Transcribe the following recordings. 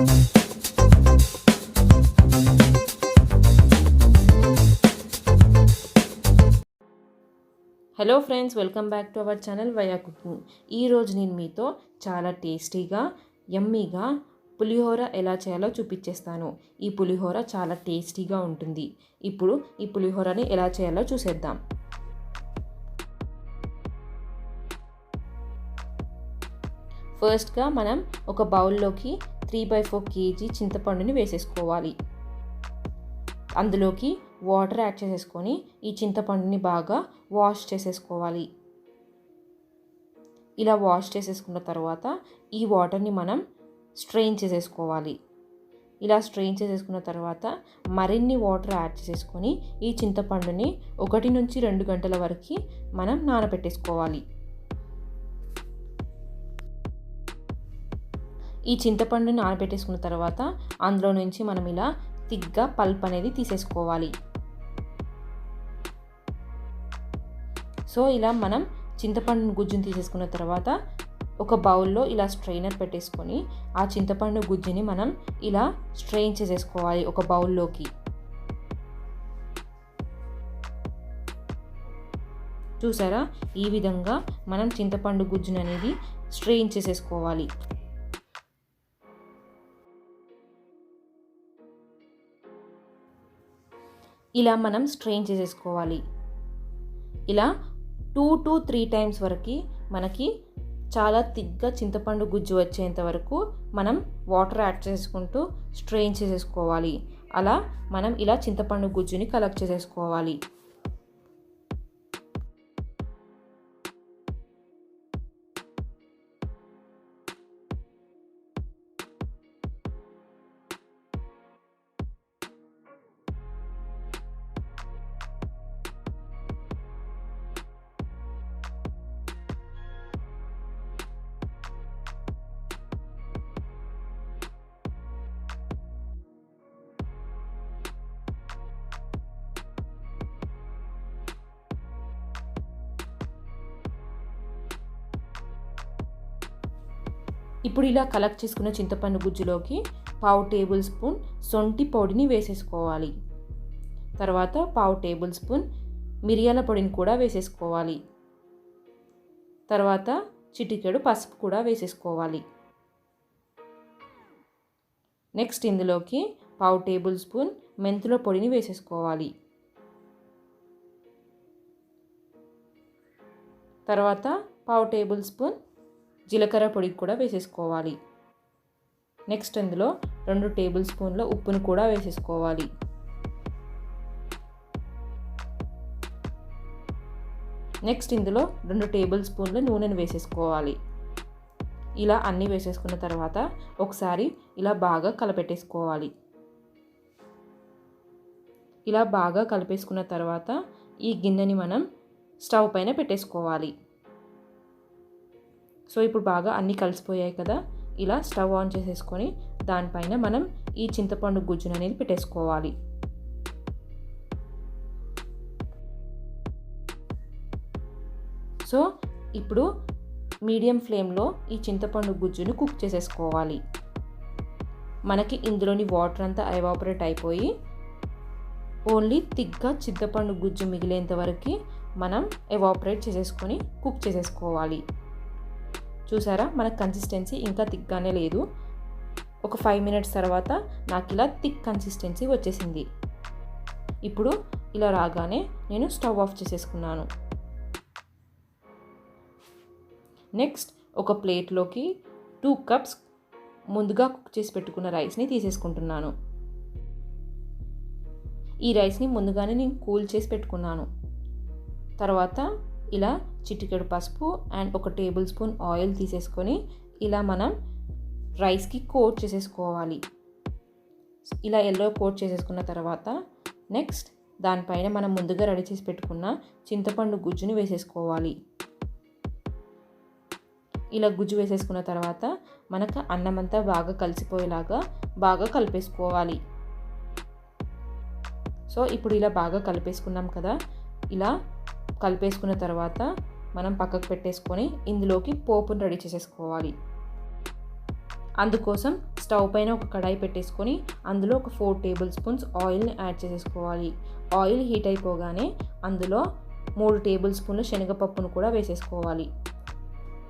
Hello friends, welcome back to our channel ViaCooking. ఈరోజు నేను మీతో చాలా టేస్టీగా యమ్మీగా పులిహోర ఎలా చేయాలో చూపించేస్తాను. ఈ పులిహోర చాలా టేస్టీగా ఉంటుంది. ఇప్పుడు ఈ పులిహోరని ఎలా చేయాలో చూసేద్దాం. ఫస్ట్గా మనం ఒక బౌల్లోకి 3/4 kg చింతపండుని వేసేసుకోవాలి. అందులోకి వాటర్ యాడ్ చేసేసుకొని ఈ చింతపండుని బాగా వాష్ చేసేసుకోవాలి. ఇలా వాష్ చేసేసుకున్న తర్వాత ఈ వాటర్ని మనం స్ట్రెయిన్ చేసేసుకోవాలి. ఇలా స్ట్రెయిన్ చేసేసుకున్న తర్వాత మరిన్ని వాటర్ యాడ్ చేసేసుకొని ఈ చింతపండుని 1 నుంచి 2 గంటల వరకు మనం నానబెట్టేసుకోవాలి. ఈ చింతపండుని నానబెట్టేసుకున్న తర్వాత అందులో నుంచి మనం ఇలా తిగ్గా పల్ప్ అనేది తీసేసుకోవాలి. సో ఇలా మనం చింతపండు గుజ్జుని తీసేసుకున్న తర్వాత ఒక బౌల్లో ఇలా స్ట్రైనర్ పెట్టేసుకొని ఆ చింతపండు గుజ్జుని మనం ఇలా స్ట్రెయిన్ చేసేసుకోవాలి ఒక బౌల్లోకి. చూసారా, ఈ విధంగా మనం చింతపండు గుజ్జుని అనేది స్ట్రెయిన్ చేసేసుకోవాలి. ఇలా మనం స్ట్రెయిన్ చేసేసుకోవాలి. ఇలా 2 to 3 times వరకు మనకి చాలా తిగ్గా చింతపండు గుజ్జు వచ్చేంత వరకు మనం వాటర్ యాడ్ చేసుకుంటూ స్ట్రెయిన్ చేసేసుకోవాలి. అలా మనం ఇలా చింతపండు గుజ్జుని కలెక్ట్ చేసేసుకోవాలి. ఇప్పుడు ఇలా కలెక్ట్ చేసుకున్న చింతపండు గుజ్జులోకి 1/2 టేబుల్ స్పూన్ సొంటి పొడిని వేసేసుకోవాలి. తర్వాత 1/2 టేబుల్ స్పూన్ మిరియాల పొడిని కూడా వేసేసుకోవాలి. తర్వాత చిటికెడు పసుపు కూడా వేసేసుకోవాలి. నెక్స్ట్ ఇందులోకి 1/2 టేబుల్ స్పూన్ మెంతుల పొడిని వేసేసుకోవాలి. తర్వాత 1/2 టేబుల్ స్పూన్ జీలకర్ర పొడి కూడా వేసేసుకోవాలి. నెక్స్ట్ ఇందులో 2 టేబుల్ స్పూన్ల ఉప్పును కూడా వేసేసుకోవాలి. నెక్స్ట్ ఇందులో 2 టేబుల్ స్పూన్ల నూనెను వేసేసుకోవాలి. ఇలా అన్నీ వేసేసుకున్న తర్వాత ఒకసారి ఇలా బాగా కలపెట్టేసుకోవాలి. ఇలా బాగా కలిపేసుకున్న తర్వాత ఈ గిన్నెని మనం స్టవ్ పైన పెట్టేసుకోవాలి. సో ఇప్పుడు బాగా అన్నీ కలిసిపోయాయి కదా, ఇలా స్టవ్ ఆన్ చేసేసుకొని దానిపైన మనం ఈ చింతపండు గుజ్జును అనేది పెట్టేసుకోవాలి. సో ఇప్పుడు మీడియం ఫ్లేమ్లో ఈ చింతపండు గుజ్జును కుక్ చేసేసుకోవాలి. మనకి ఇందులోని వాటర్ అంతా ఎవాపరేట్ అయిపోయి ఓన్లీ తిగ్గా చింతపండు గుజ్జు మిగిలేంత వరకు మనం ఎవాపరేట్ చేసేసుకొని కుక్ చేసేసుకోవాలి. చూసారా, మన కన్సిస్టెన్సీ ఇంకా థిక్గానే లేదు. ఒక 5 minutes తర్వాత నాకు ఇలా థిక్ కన్సిస్టెన్సీ వచ్చేసింది. ఇప్పుడు ఇలా రాగానే నేను స్టవ్ ఆఫ్ చేసేసుకున్నాను. నెక్స్ట్ ఒక ప్లేట్లోకి 2 cups ముందుగా కుక్ చేసి పెట్టుకున్న రైస్ని తీసేసుకుంటున్నాను. ఈ రైస్ని ముందుగానే నేను కూల్ చేసి పెట్టుకున్నాను. తర్వాత ఇలా చిటికెడు పసుపు అండ్ 1 టేబుల్ స్పూన్ ఆయిల్ తీసేసుకొని ఇలా మనం రైస్కి కోట్ చేసేసుకోవాలి. ఇలా ఎల్లో కోట్ చేసేసుకున్న తర్వాత నెక్స్ట్ దానిపైన మనం ముందుగా రెడీ చేసి పెట్టుకున్న చింతపండు గుజ్జుని వేసేసుకోవాలి. ఇలా గుజ్జు వేసేసుకున్న తర్వాత మనకు అన్నమంతా బాగా కలిసిపోయేలాగా బాగా కలిపేసుకోవాలి. సో ఇప్పుడు ఇలా బాగా కలిపేసుకున్నాం కదా, ఇలా కలిపేసుకున్న తర్వాత మనం పక్కకు పెట్టేసుకొని ఇందులోకి పోపును రెడీ చేసేసుకోవాలి. అందుకోసం స్టవ్ పైన ఒక కడాయి పెట్టేసుకొని అందులో ఒక 4 టేబుల్ స్పూన్స్ ఆయిల్ని యాడ్ చేసేసుకోవాలి. ఆయిల్ హీట్ అయిపోగానే అందులో 3 టేబుల్ స్పూన్ల శనగపప్పును కూడా వేసేసుకోవాలి.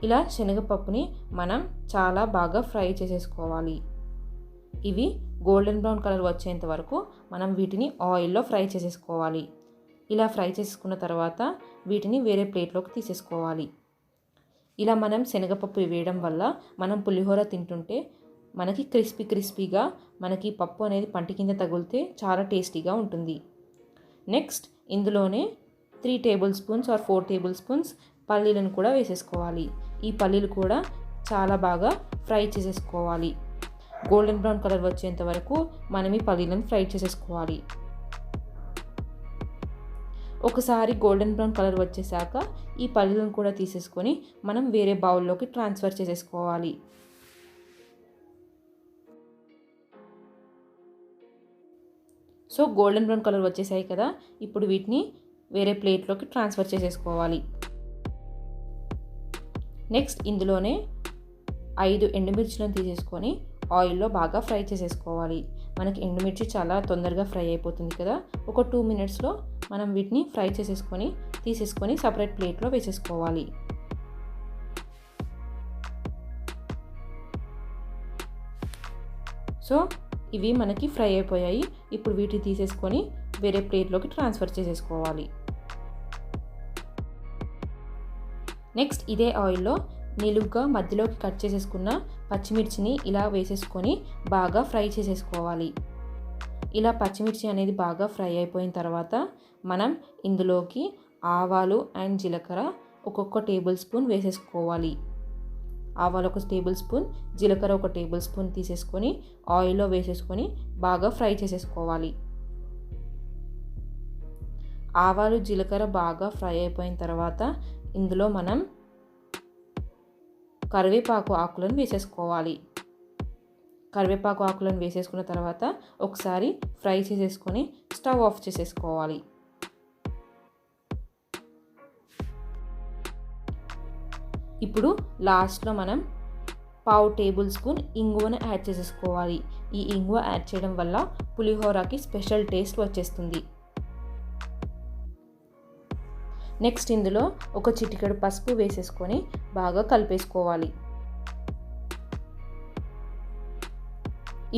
ఇలా శనగపప్పుని మనం చాలా బాగా ఫ్రై చేసేసుకోవాలి. ఇవి గోల్డెన్ బ్రౌన్ కలర్ వచ్చేంత వరకు మనం వీటిని ఆయిల్లో ఫ్రై చేసేసుకోవాలి. ఇలా ఫ్రై చేసుకున్న తర్వాత వీటిని వేరే ప్లేట్లోకి తీసేసుకోవాలి. ఇలా మనం శనగపప్పు వేయడం వల్ల మనం పులిహోర తింటుంటే మనకి క్రిస్పీగా మనకి పప్పు అనేది పంటి కింద తగిలితే చాలా టేస్టీగా ఉంటుంది. నెక్స్ట్ ఇందులోనే 3 table spoons or 4 table spoons పల్లీలను కూడా వేసేసుకోవాలి. ఈ పల్లీలు కూడా చాలా బాగా ఫ్రై చేసేసుకోవాలి. గోల్డెన్ బ్రౌన్ కలర్ వచ్చేంత వరకు మనం ఈ పల్లీలను ఫ్రై చేసేసుకోవాలి. ఒకసారి గోల్డెన్ బ్రౌన్ కలర్ వచ్చేసాక ఈ పల్లీలను కూడా తీసేసుకొని మనం వేరే బౌల్లోకి ట్రాన్స్ఫర్ చేసేసుకోవాలి. సో గోల్డెన్ బ్రౌన్ కలర్ వచ్చేసాయి కదా, ఇప్పుడు వీటిని వేరే ప్లేట్లోకి ట్రాన్స్ఫర్ చేసేసుకోవాలి. నెక్స్ట్ ఇందులోనే 5 ఎండుమిర్చిలను తీసేసుకొని ఆయిల్లో బాగా ఫ్రై చేసేసుకోవాలి. మనకి ఎండుమిర్చి చాలా తొందరగా ఫ్రై అయిపోతుంది కదా, ఒక 2 మినిట్స్లో మనం వీటిని ఫ్రై తీసేసుకొని సపరేట్ ప్లేట్లో వేసేసుకోవాలి. సో ఇవి మనకి ఫ్రై అయిపోయాయి. ఇప్పుడు వీటిని తీసేసుకొని వేరే ప్లేట్లోకి ట్రాన్స్ఫర్ చేసేసుకోవాలి. నెక్స్ట్ ఇదే ఆయిల్లో నిలువుగా మధ్యలోకి కట్ చేసేసుకున్న పచ్చిమిర్చిని ఇలా వేసేసుకొని బాగా ఫ్రై చేసేసుకోవాలి. ఇలా పచ్చిమిర్చి అనేది బాగా ఫ్రై అయిపోయిన తర్వాత మనం ఇందులోకి ఆవాలు అండ్ జీలకర్ర ఒక్కొక్క టేబుల్ స్పూన్ వేసేసుకోవాలి. ఆవాలు 1 టేబుల్ స్పూన్, జీలకర్ర 1 టేబుల్ స్పూన్ తీసేసుకొని ఆయిల్లో వేసేసుకొని బాగా ఫ్రై చేసేసుకోవాలి. ఆవాలు జీలకర్ర బాగా ఫ్రై అయిపోయిన తర్వాత ఇందులో మనం కరివేపాకు ఆకులను వేసేసుకోవాలి. కరివేపాకు ఆకులను వేసేసుకున్న తర్వాత ఒకసారి ఫ్రై చేసేసుకొని స్టవ్ ఆఫ్ చేసేసుకోవాలి. ఇప్పుడు లాస్ట్లో మనం 1/2 టేబుల్ స్పూన్ ఇంగువను యాడ్ చేసేసుకోవాలి. ఈ ఇంగువ యాడ్ చేయడం వల్ల పులిహోరకి స్పెషల్ టేస్ట్ వచ్చేస్తుంది. నెక్స్ట్ ఇందులో ఒక చిటికెడు పసుపు వేసేసుకొని బాగా కలిపేసుకోవాలి.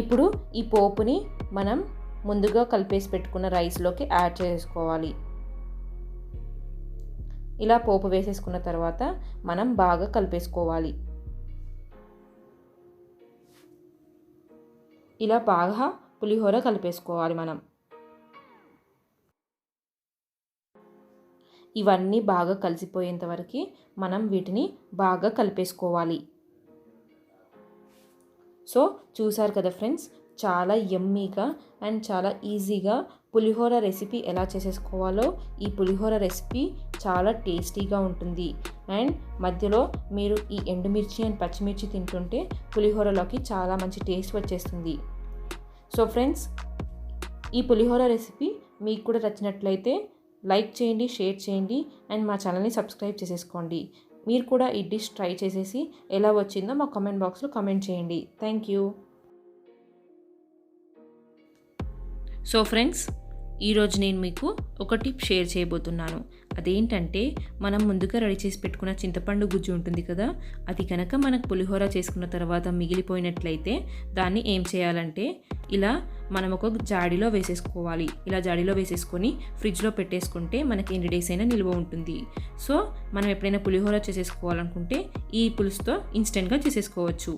ఇప్పుడు ఈ పోపుని మనం ముందుగా కలిపేసి పెట్టుకున్న రైస్లోకి యాడ్ చేసుకోవాలి. ఇలా పోపు వేసేసుకున్న తర్వాత మనం బాగా కలిపేసుకోవాలి. ఇలా బాగా పులిహోర కలిపేసుకోవాలి మనం. ఇవన్నీ బాగా కలిసిపోయేంత వరకు మనం వీటిని బాగా కలిపేసుకోవాలి. సో చూసారు కదా ఫ్రెండ్స్, చాలా యమ్మీగా అండ్ చాలా ఈజీగా పులిహోర రెసిపీ ఎలా చేసేసుకోవాలో. ఈ పులిహోర రెసిపీ చాలా టేస్టీగా ఉంటుంది. అండ్ మధ్యలో మీరు ఈ ఎండుమిర్చి అండ్ పచ్చిమిర్చి తింటుంటే పులిహోరలోకి చాలా మంచి టేస్ట్ వచ్చేస్తుంది. సో ఫ్రెండ్స్, ఈ పులిహోర రెసిపీ మీకు కూడా నచ్చినట్లయితే లైక్ చేయండి, షేర్ చేయండి అండ్ మా ఛానల్ని సబ్స్క్రైబ్ చేసేసుకోండి. మీరు కూడా ఈ డిష్ ట్రై చేసేసి ఎలా వచ్చిందో మా కామెంట్ బాక్స్లో కామెంట్ చేయండి. Thank you. సో ఫ్రెండ్స్, ఈరోజు నేను మీకు ఒక టిప్ షేర్ చేయబోతున్నాను. అదేంటంటే, మనం ముందుగా రెడీ చేసి పెట్టుకున్న చింతపండు గుజ్జు ఉంటుంది కదా, అది కనుక మనకు పులిహోర చేసుకున్న తర్వాత మిగిలిపోయినట్లయితే దాన్ని ఏం చేయాలంటే ఇలా మనం ఒక జాడీలో వేసేసుకోవాలి. ఇలా జాడీలో వేసేసుకొని ఫ్రిడ్జ్లో పెట్టేసుకుంటే మనకి ఎన్ని డేస్ అయినా నిల్వ ఉంటుంది. సో మనం ఎప్పుడైనా పులిహోర చేసేసుకోవాలనుకుంటే ఈ పులుసుతో ఇన్స్టెంట్గా చేసేసుకోవచ్చు.